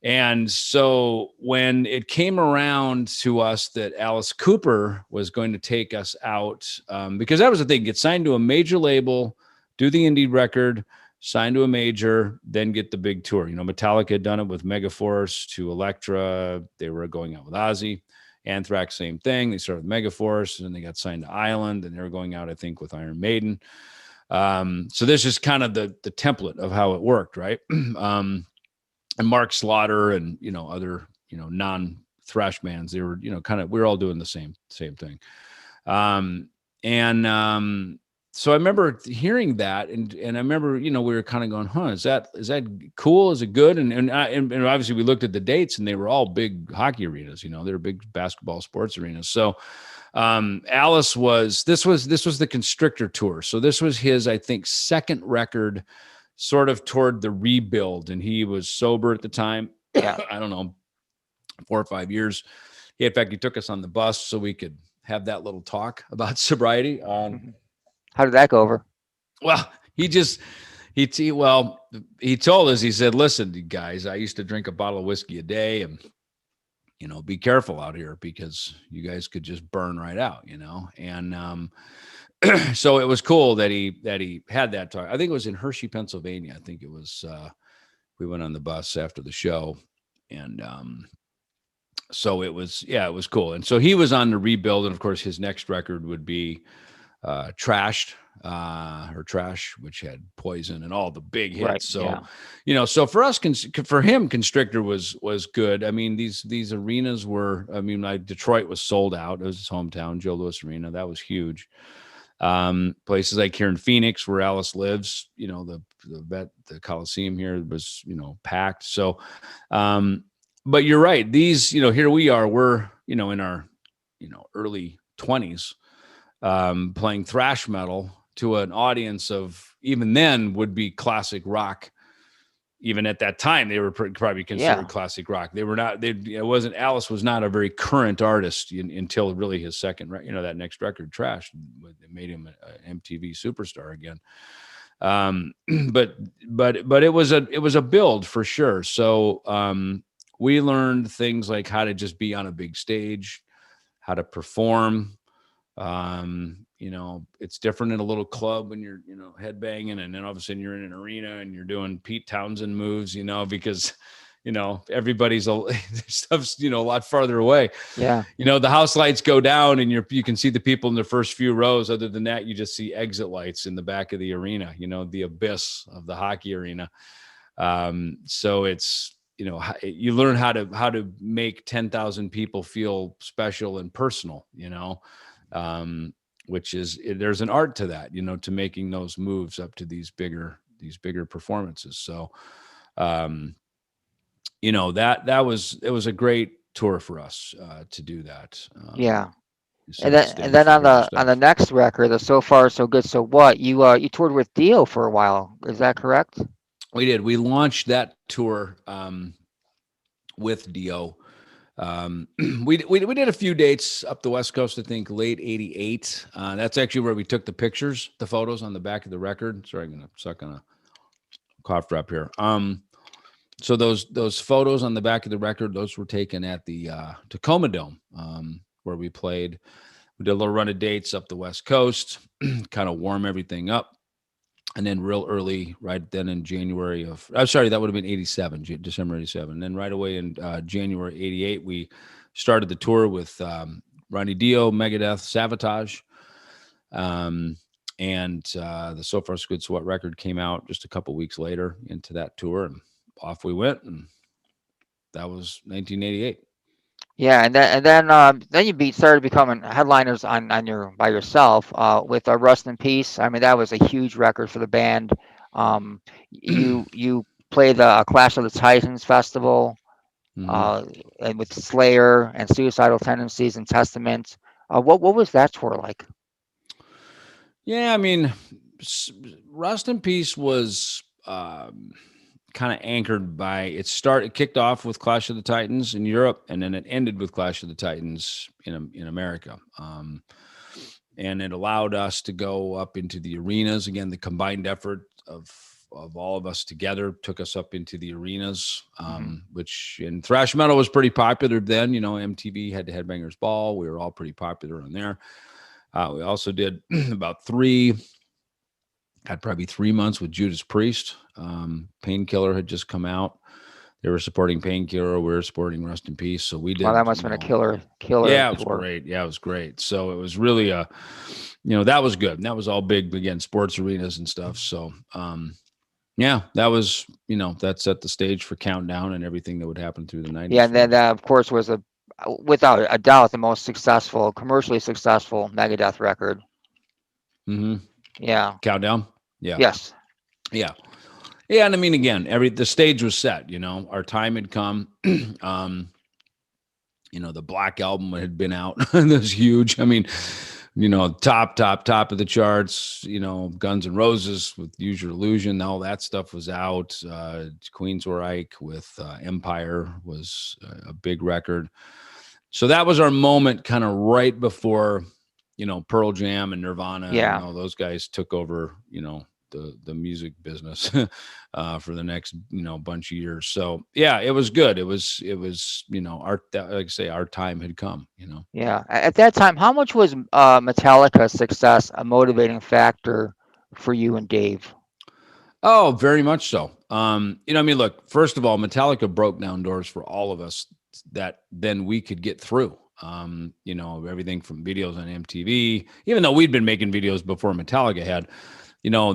And so when it came around to us that Alice Cooper was going to take us out, because that was the thing, get signed to a major label, do the indie record, sign to a major, then get the big tour. Metallica had done it with Megaforce to Elektra. They were going out with Ozzy. Anthrax, same thing. They started with Megaforce, and they got signed to Island, and they were going out, I think, with Iron Maiden. So this is kind of the template of how it worked, right? And Mark Slaughter and other non-thrash bands, they were we're all doing the same thing. So I remember hearing that, and I remember we were kind of going, is that cool? Is it good? And obviously we looked at the dates, and they were all big hockey arenas. They were big basketball sports arenas. So Alice was the Constrictor tour. So this was his, I think, second record, sort of toward the rebuild, and he was sober at the time. I don't know, 4 or 5 years. In fact, he took us on the bus so we could have that little talk about sobriety. How did that go over? Well, he told us, he said, listen, guys, I used to drink a bottle of whiskey a day, and, be careful out here because you guys could just burn right out, and, so it was cool that he had that talk. I think it was in Hershey, Pennsylvania. I think it was, we went on the bus after the show, and, so it was cool. And so he was on the rebuild. And of course his next record would be, Trash, which had Poison and all the big hits. Right, so, so for us, for him, Constrictor was good. I mean, these arenas were, Detroit was sold out. It was his hometown, Joe Louis Arena. That was huge. Places like here in Phoenix where Alice lives, the Coliseum here was, packed. So, but you're right. These, here we are, we're, in our, early 20s, playing thrash metal to an audience of, even then, would be classic rock. Even at that time, they were probably considered classic rock. They were not. Alice was not a very current artist until really his second, that next record, Trash, it made him an MTV superstar again. But it was a build for sure. So we learned things like how to just be on a big stage, how to perform. It's different in a little club when you're, headbanging, and then all of a sudden you're in an arena and you're doing Pete Townsend moves, because, everybody's stuff's, a lot farther away. Yeah. The house lights go down and you can see the people in the first few rows. Other than that, you just see exit lights in the back of the arena, the abyss of the hockey arena. So it's, you learn how to make 10,000 people feel special and personal, which is, there's an art to that, to making those moves up to these bigger performances. So, it was a great tour for us, to do that. And then on the next record, the So Far So Good So What, you toured with Dio for a while. Is that correct? We did. We launched that tour with Dio. We did a few dates up the West Coast, I think late 88. That's actually where we took the pictures, the photos on the back of the record. Sorry, I'm going to suck on a cough drop here. So those photos on the back of the record, those were taken at the Tacoma Dome, where we played. We did a little run of dates up the West Coast, kind of warm everything up. And then real early, right then in January of, I'm sorry, that would have been 87, December 87. And then right away in January 88, we started the tour with Ronnie Dio, Megadeth, Savatage. And the So Far So Good So What record came out just a couple weeks later into that tour, and off we went. And that was 1988. Yeah, and then you started becoming headliners on your by yourself with Rust in Peace. I mean, that was a huge record for the band. You played the Clash of the Titans festival, Mm-hmm. and with Slayer and Suicidal Tendencies and Testament. What was that tour like? Yeah, I mean, Rust in Peace was kind of anchored by it kicked off with Clash of the Titans in Europe, and then it ended with Clash of the Titans in America. And it allowed us to go up into the arenas again. The combined effort of all of us together took us up into the arenas, which in thrash metal was pretty popular then. You know, MTV had the Headbangers Ball. We were all pretty popular on there. We also did about probably 3 months with Judas Priest. Painkiller had just come out. They were supporting Painkiller. We were supporting Rust in Peace. So we did. Well, that must have been a killer Yeah, it was tour. great. Yeah, it was great. So it was really that was good. And that was all big, again, sports arenas and stuff. So, yeah, that was, that set the stage for Countdown and everything that would happen through the 90s. Yeah, and then that, of course, was without a doubt, the most commercially successful Megadeth record. Mm-hmm. Yeah. Countdown. Yeah. Yes. Yeah. Yeah. And I mean, again, the stage was set, our time had come. The Black Album had been out. It was huge. I mean, top of the charts, Guns N' Roses with Use Your Illusion, all that stuff was out. Queensryche with Empire was a big record. So that was our moment kind of right before, Pearl Jam and Nirvana and all those guys took over, the music business for the next, bunch of years. So yeah, it was good. It was, like I say, our time had come, Yeah. At that time, how much was Metallica's success a motivating factor for you and Dave? Oh, very much so. Look, first of all, Metallica broke down doors for all of us that then we could get through. Everything from videos on MTV, even though we'd been making videos before Metallica had,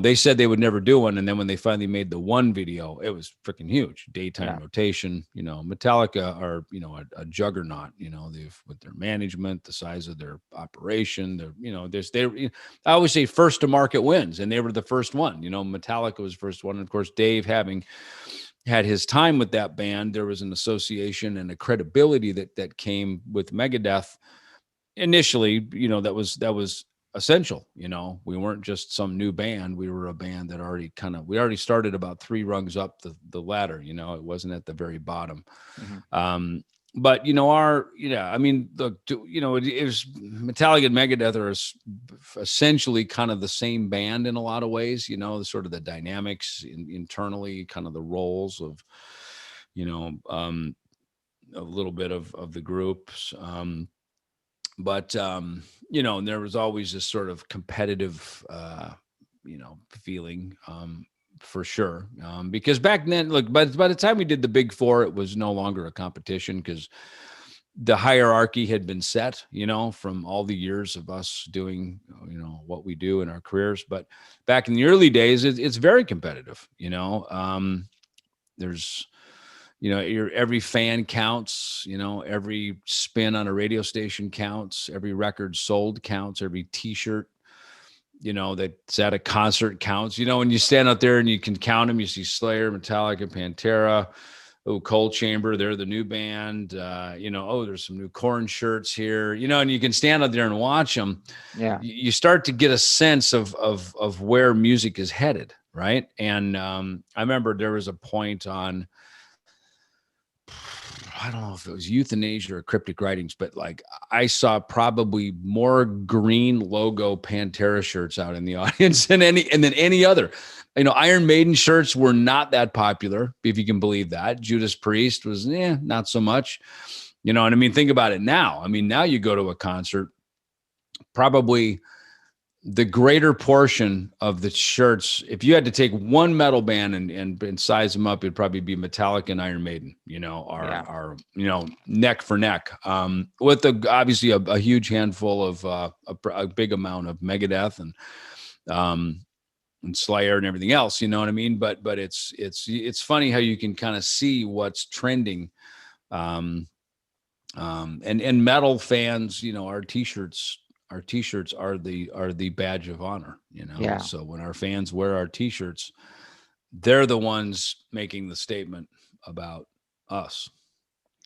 they said they would never do one. And then when they finally made the one video, it was freaking huge. Daytime rotation, Metallica are, a juggernaut, they've with their management, the size of their operation, I always say first to market wins, and they were the first one. Metallica was the first one. And of course, Dave having had his time with that band, there was an association and a credibility that came with Megadeth initially, that was essential. We weren't just some new band. We were a band that we already started about 3 rungs up the ladder. It wasn't at the very bottom. Mm-hmm. But it was Metallica and Megadeth are essentially kind of the same band in a lot of ways. Sort of the dynamics internally, kind of the roles of, a little bit of the groups. But there was always this sort of competitive, feeling, for sure. Because back then, look, by the time we did the Big Four, it was no longer a competition because the hierarchy had been set, from all the years of us doing, what we do in our careers. But back in the early days, it's very competitive. There's, every fan counts, every spin on a radio station counts, every record sold counts, every T-shirt, that's at a concert counts. When you stand out there and you can count them, you see Slayer, Metallica, Pantera, Cold Chamber, they're the new band. There's some new Korn shirts here, and you can stand out there and watch them. Yeah. You start to get a sense of where music is headed. right? And I remember there was a point on, I don't know if it was Euthanasia or Cryptic Writings, but like I saw probably more green logo Pantera shirts out in the audience than any other. Iron Maiden shirts were not that popular, if you can believe that. Judas Priest was not so much. You know what I mean? Think about it now. I mean, now you go to a concert, probably the greater portion of the shirts, if you had to take one metal band and size them up, it'd probably be Metallica and Iron Maiden, are neck for neck, with obviously a huge handful of a big amount of Megadeth and Slayer and everything else, you know what I mean? But it's funny how you can kind of see what's trending. And metal fans, our t-shirts are the badge of honor, Yeah. So when our fans wear our t-shirts, they're the ones making the statement about us.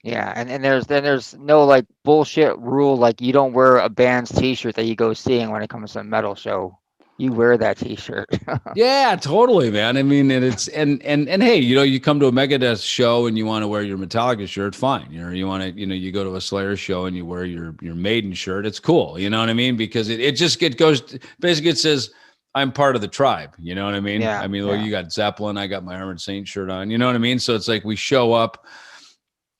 Yeah, and there's no like bullshit rule like you don't wear a band's t-shirt that you go seeing when it comes to a metal show. You wear that t-shirt. Yeah, totally, man. I mean, and hey, you come to a Megadeth show and you want to wear your Metallica shirt, fine. You want to, you go to a Slayer show and you wear your Maiden shirt, it's cool. You know what I mean? Because it goes basically, it says I'm part of the tribe. You know what I mean? Yeah, I mean, well, you got Zeppelin, I got my Armored Saint shirt on. You know what I mean? So it's like we show up.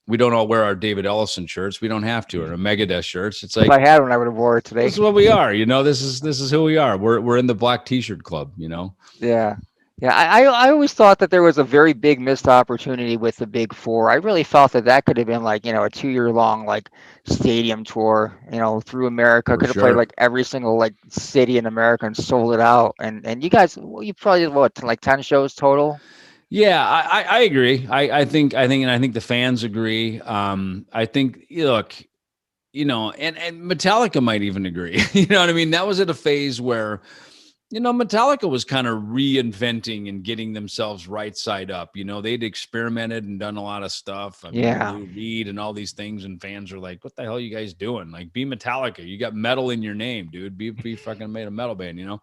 We don't all wear our David Ellefson shirts. We don't have to, or a Megadeth shirts. It's like, if I had one, I would have wore it today. this is what we are. This is who we are. We're in the black t-shirt club. Yeah. Yeah, I always thought that there was a very big missed opportunity with the Big Four. I really felt that could have been like, a 2-year long like stadium tour, through America. For Could have played sure. like every single like city in America and sold it out. And you guys, you probably did what, like 10 shows total? Yeah, I agree. I think the fans agree. I think, look, and Metallica might even agree. You know what I mean? That was at a phase where, Metallica was kind of reinventing and getting themselves right side up. They'd experimented and done a lot of stuff. I mean, Yeah. Lou Reed and all these things, and fans are like, "What the hell are you guys doing? Like, be Metallica. You got metal in your name, dude. Be fucking made a metal band." And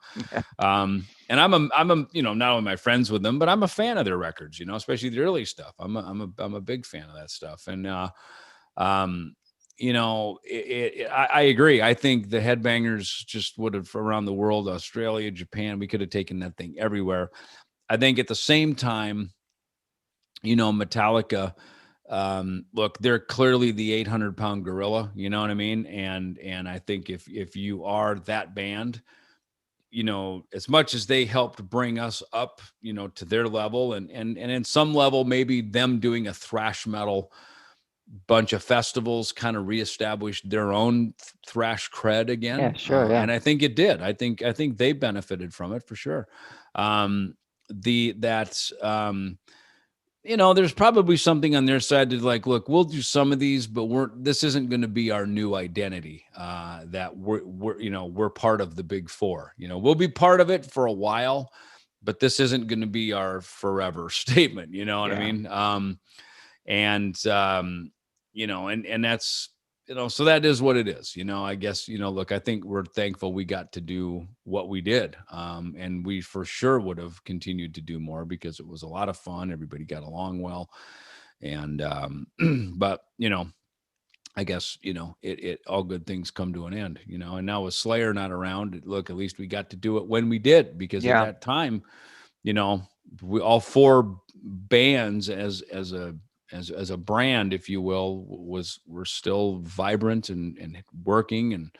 I'm not only my friends with them, but I'm a fan of their records. Especially the early stuff. I'm a big fan of that stuff. And I agree. I think the Headbangers just would have, around the world, Australia, Japan, we could have taken that thing everywhere. I think at the same time, Metallica, look, they're clearly the 800-pound gorilla, you know what I mean? And I think if you are that band, as much as they helped bring us up, to their level, and in some level, maybe them doing a thrash metal bunch of festivals kind of reestablished their own thrash cred again. Yeah, sure. Yeah. And I think it did. I think they benefited from it for sure. There's probably something on their side to like, look, we'll do some of these, but this isn't going to be our new identity. That we're part of the Big Four. We'll be part of it for a while, but this isn't going to be our forever statement. You know what I mean? And that's, so that is what it is. I guess, look, I think we're thankful we got to do what we did. And we for sure would have continued to do more because it was a lot of fun. Everybody got along well. And, but, I guess, it all good things come to an end, and now with Slayer not around, look, at least we got to do it when we did, because at that time, we all four bands as a brand, if you will, were still vibrant and working and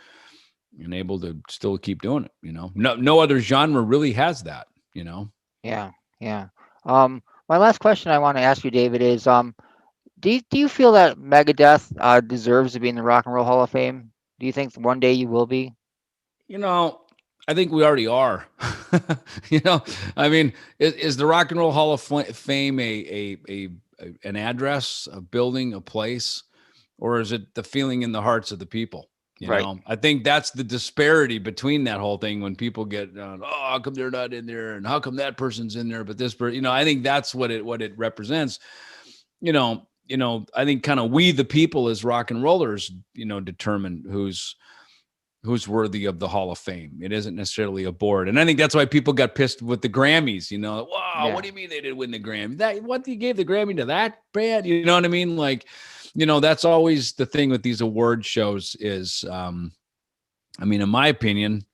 able to still keep doing it. No other genre really has that. Yeah. Yeah. My last question I want to ask you, David, is do you feel that Megadeth deserves to be in the Rock and Roll Hall of Fame? Do you think one day you will be? I think we already are. I mean, is the Rock and Roll Hall of Fame an address, a building, a place, or is it the feeling in the hearts of the people? I think that's the disparity between that whole thing when people get, how come they're not in there, and how come that person's in there, but this person, I think that's what it represents. I think kind of we the people as rock and rollers, determine who's who's worthy of the Hall of Fame. It isn't necessarily a board. And I think that's why people got pissed with the Grammys, wow, what do you mean they didn't win the Grammy? What you gave the Grammy to that band? You know what I mean? Like, that's always the thing with these award shows is, in my opinion,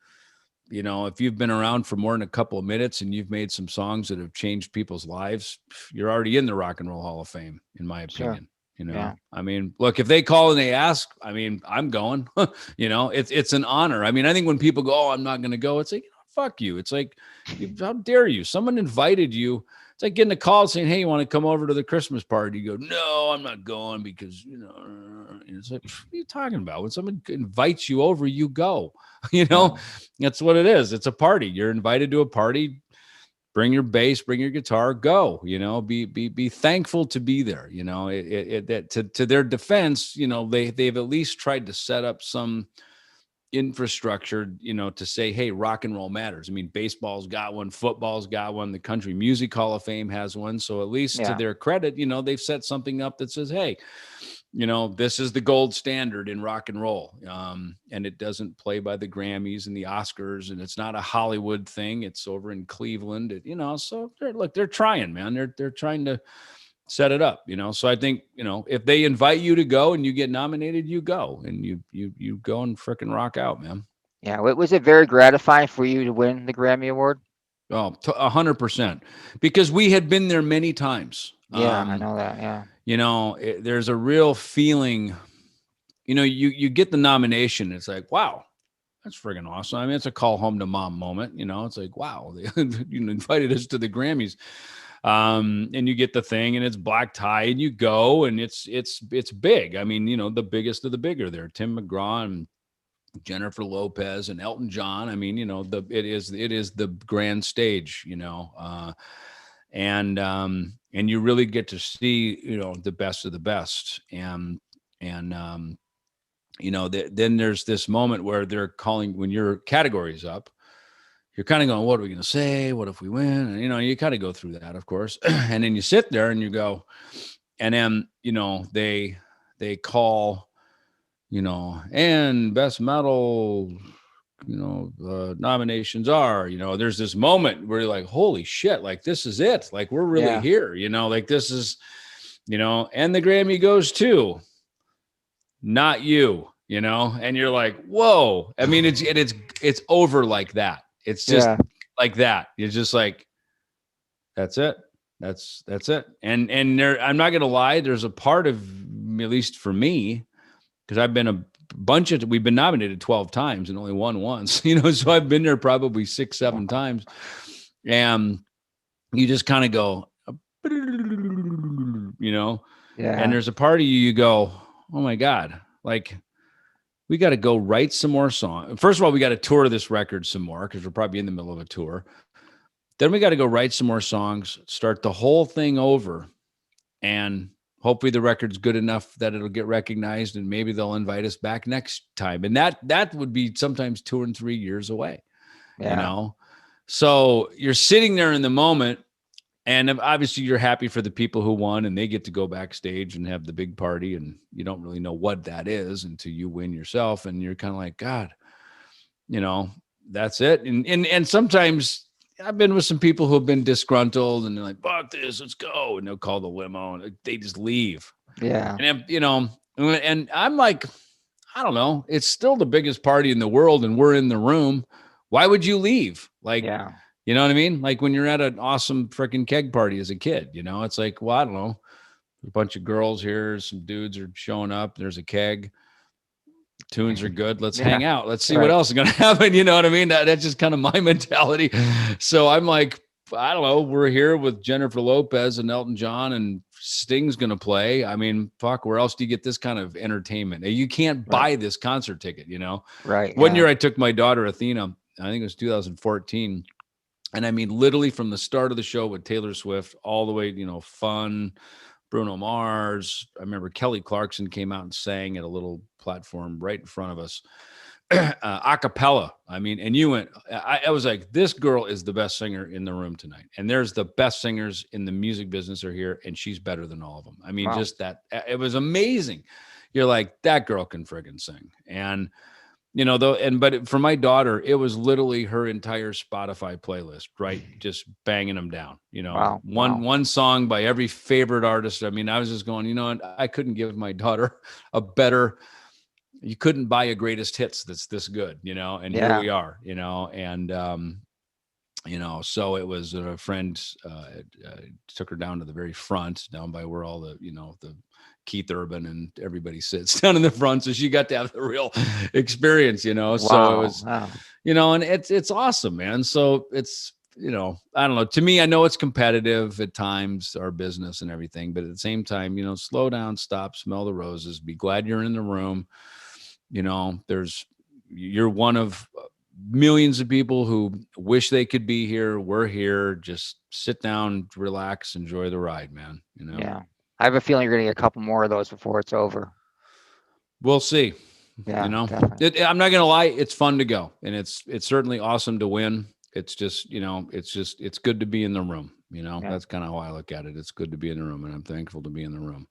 if you've been around for more than a couple of minutes and you've made some songs that have changed people's lives, you're already in the Rock and Roll Hall of Fame, in my opinion. Sure. Yeah. Look, if they call and they ask, I'm going. It's an honor. I think when people go, oh, I'm not going to go, it's like, fuck you. It's like, how dare you? Someone invited you. It's like getting a call saying, hey, you want to come over to the Christmas party? You go, no, I'm not going because, it's like, what are you talking about? When someone invites you over, you go. That's what it is. It's a party. You're invited to a party. Bring your bass, bring your guitar, go, be thankful to be there. To their defense, they've at least tried to set up some infrastructure, to say, hey, rock and roll matters. Baseball's got one, football's got one, the Country Music Hall of Fame has one. So at least to their credit, they've set something up that says, hey, this is the gold standard in rock and roll. And it doesn't play by the Grammys and the Oscars, and it's not a Hollywood thing. It's over in Cleveland, so they're trying, man. They're trying to set it up, so I think, if they invite you to go and you get nominated, you go and you go and frickin' rock out, man. Yeah. Was it very gratifying for you to win the Grammy Award? Oh, 100%, because we had been there many times. Yeah, I know that. Yeah. There's a real feeling, you get the nomination. It's like, wow, that's friggin' awesome. It's a call home to mom moment. It's like, wow, they invited us to the Grammys. And you get the thing and it's black tie and you go and it's big. The biggest of the bigger there, Tim McGraw and Jennifer Lopez and Elton John. It is the grand stage, and you really get to see, the best of the best. And then there's this moment where they're calling, when your category's up, you're kind of going, what are we going to say? What if we win? And, you kind of go through that, of course. And then you sit there and you go, and then, they call, and best metal, nominations are, there's this moment where you're like, holy shit, like, this is it. Like, we're really here, like, this is, and the Grammy goes to not you, and you're like, whoa. It's over like that. It's just like that. You're just like, that's it. That's it. And there, I'm not going to lie. There's a part of, at least for me, because I've been we've been nominated 12 times and only won once, so I've been there probably 6-7 times. And you just kind of go, and there's a part of you go, oh my God, like, we got to go write some more songs. First of all, we got to tour this record some more because we're probably in the middle of a tour. Then we got to go write some more songs, start the whole thing over, and hopefully the record's good enough that it'll get recognized and maybe they'll invite us back next time. And that would be sometimes 2 and 3 years away, So you're sitting there in the moment, and obviously you're happy for the people who won and they get to go backstage and have the big party, and you don't really know what that is until you win yourself. And you're kind of like, God, that's it. And sometimes I've been with some people who have been disgruntled and they're like, fuck this, let's go. And they'll call the limo and they just leave. Yeah. And, and I'm like, I don't know. It's still the biggest party in the world and we're in the room. Why would you leave? Like, you know what I mean? Like when you're at an awesome freaking keg party as a kid, it's like, well, I don't know. A bunch of girls here, some dudes are showing up. There's a keg. Tunes are good. Let's hang out. Let's see what else is going to happen. You know what I mean? That's just kind of my mentality. So I'm like, I don't know. We're here with Jennifer Lopez and Elton John, and Sting's going to play. Fuck, where else do you get this kind of entertainment? You can't buy this concert ticket, Right. One year I took my daughter, Athena, I think it was 2014. And literally from the start of the show with Taylor Swift all the way, Fun, Bruno Mars. I remember Kelly Clarkson came out and sang at a little platform right in front of us, a cappella. And you went, I was like, this girl is the best singer in the room tonight. And there's the best singers in the music business are here, and she's better than all of them. Just that, it was amazing. You're like, that girl can friggin' sing. And you know, though, but for my daughter, it was literally her entire Spotify playlist, right? Just banging them down, you know, Wow. one song by every favorite artist. I mean, I was just going, you know, I couldn't give my daughter a better, you couldn't buy a greatest hits that's this good, you know, and here we are, you know, and, you know, so it was a friend took her down to the very front, down by where all the, you know, the Keith Urban and everybody sits down in the front. So she got to have the real experience, you know. So it was, you know, and it's awesome, man. So it's, you know, I don't know. To me, I know it's competitive at times, our business and everything, but at the same time, you know, slow down, stop, smell the roses, be glad you're in the room. You know, you're one of millions of people who wish they could be here. We're here. Just sit down, relax, enjoy the ride, man. You know? Yeah. I have a feeling you're going to get a couple more of those before it's over. We'll see. Yeah, you know, definitely. I'm not going to lie. It's fun to go. And it's certainly awesome to win. It's just, you know, it's good to be in the room. You know, that's kind of how I look at it. It's good to be in the room, and I'm thankful to be in the room.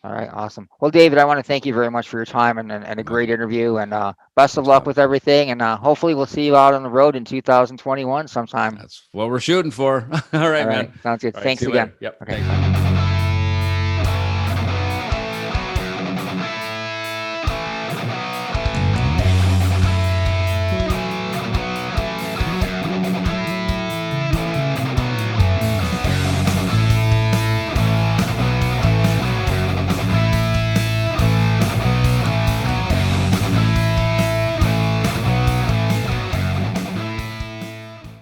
All right. Awesome. Well, David, I want to thank you very much for your time and a great interview, and best of luck with everything. And hopefully we'll see you out on the road in 2021 sometime. That's what we're shooting for. All right, man. Sounds good. All right, Thanks again. Yep. Okay. Thanks.